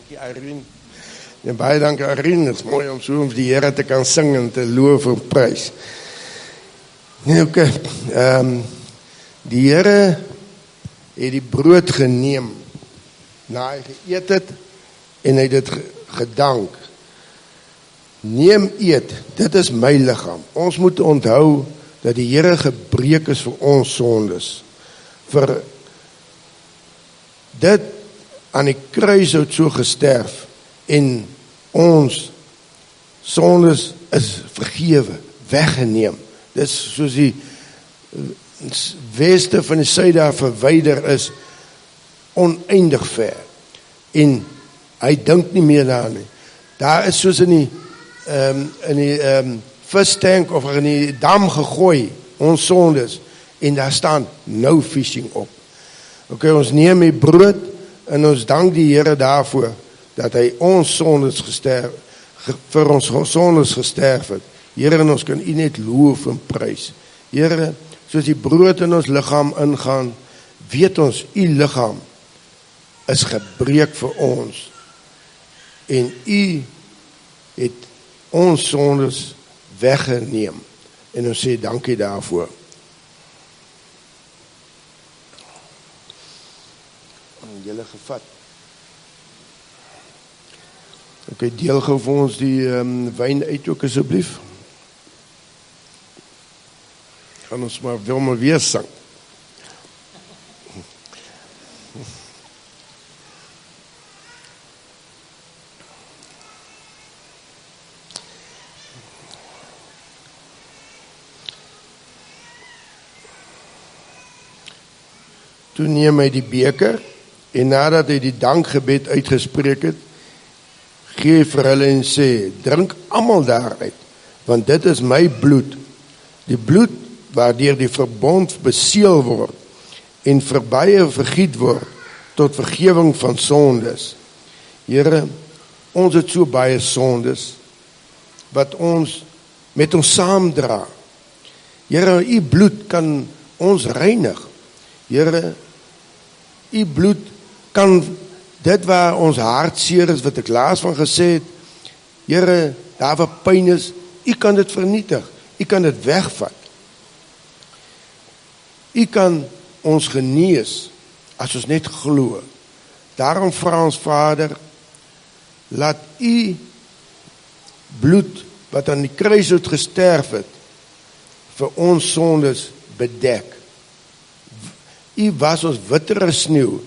Dankie Irene. En baie dankie Irene, het is mooi om so om die Here te kan sing en te loof en prys. Nee, oké. Die Here het die brood geneem, na hy geëet het, en hy het dit gedank. Neem eet, dit is my liggaam. Ons moet onthou, dat die Here gebreek is vir ons sondes. Vir dit aan die kruis het so gesterf, en ons sondes is vergewe, weggeneem. Dis soos die weste van die suide verwyder is, oneindig ver. En hy dink nie meer daaraan nie. Daar is soos in die vistank of in die dam gegooi, ons sondes, en daar staan no fishing op. Ok, ons neem die brood, en ons dank die Here daarvoor, dat hy ons sondes vir ons sondes gesterf het. Here, en ons kan U net loof en prys. Here, soos die brood in ons liggaam ingaan, weet ons, U liggaam is gebreek vir ons. En U het ons sondes weggeneem. En ons sê dankie daarvoor. Julle gevat. Ok, deel gou vir ons die wyn uit ook asseblief. Gaan ons maar wil maar weer sang. Toe neem hy die beker, en nadat hy die dankgebed uitgespreek het, gee vir hulle en sê, drink almal daaruit, want dit is my bloed, die bloed waardeur die verbond beseël word, en vir baie vergiet word, tot vergewing van sondes. Here, ons het so baie sondes, wat ons met ons saamdra. Here, U bloed kan ons reinig. Here, U bloed kan dit waar ons hartseer is, wat ek laas van gesê het, Here, daar waar pyn is, U kan dit vernietig, U kan dit wegvat. U kan ons genees, as ons net glo. Daarom vra ons Vader, laat U bloed, wat aan die kruis het gesterf het, vir ons sondes bedek. U was ons witter as sneeu,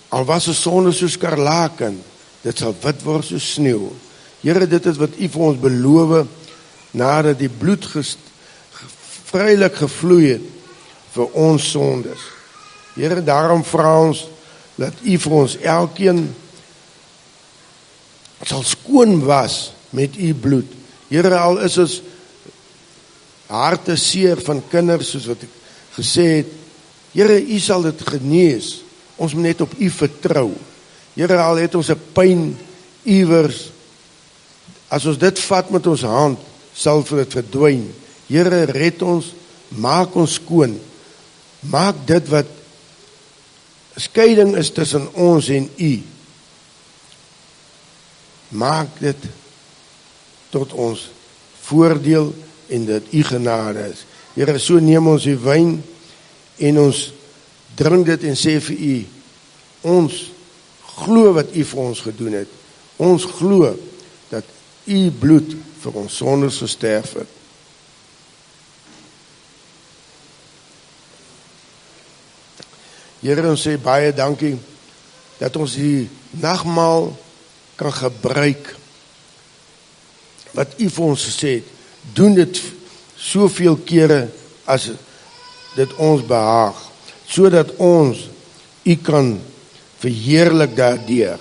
al was ons sonde soos skarlaken, dit sal wit word soos sneeu. Here, dit is wat U vir ons beloof, nadat die bloed vrylik gevloei het, vir ons sondes. Here, daarom vra ons, dat U vir ons elkeen sal skoon was met U bloed. Here, al is ons harte seer van kinders, soos wat ek gesê het, Here, U sal dit genees. Ons moet net op U vertrou. Here, al het ons 'n pyn iewers, as ons dit vat met ons hand, sal dit verdwyn. Here, red ons, maak ons skoon. Maak dit wat skeiding is tussen ons en U. Maak dit tot ons voordeel en dat U genade is. Here, so neem ons die wyn en ons drink dit en sê vir U, ons glo wat U vir ons gedoen het. Ons glo dat U bloed vir ons sondes gesterf het. Here, ons sê baie dankie dat ons die nagmaal kan gebruik wat U vir ons gesê het. Doen dit soveel kere as dit ons behaag, sodat ons U kan verheerlik daardeur.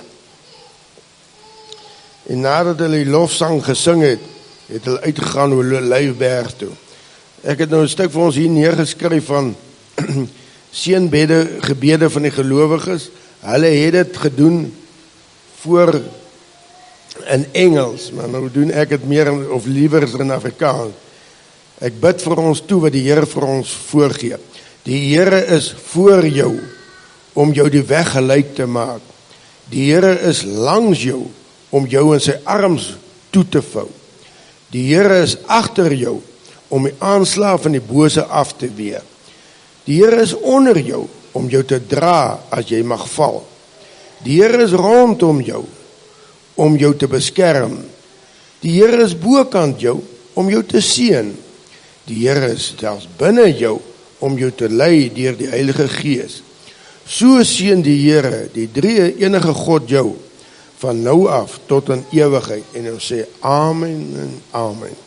En nadat hulle die lofsang gesing het, het hulle uitgegaan oor Olyfberg toe. Ek het nou 'n stuk vir ons hier neergeskryf van seënbede, gebede van die gelowiges. Hulle het dit gedoen voor in Engels, maar nou doen ek dit meer of liewer in Afrikaans. Ek bid vir ons toe wat die Here vir ons voorgee. Die Here is voor jou om jou die weg gelyk te maak. Die Here is langs jou om jou in sy arms toe te vou. Die Here is agter jou om die aanslag van die bose af te weer. Die Here is onder jou om jou te dra as jy mag val. Die Here is rondom jou om jou te beskerm. Die Here is bokant jou om jou te seën. Die Here is selfs binne jou om jou te lei deur die Heilige Gees. So seën die Here, die drie enige God jou, van nou af tot in ewigheid. En ons sê amen en amen.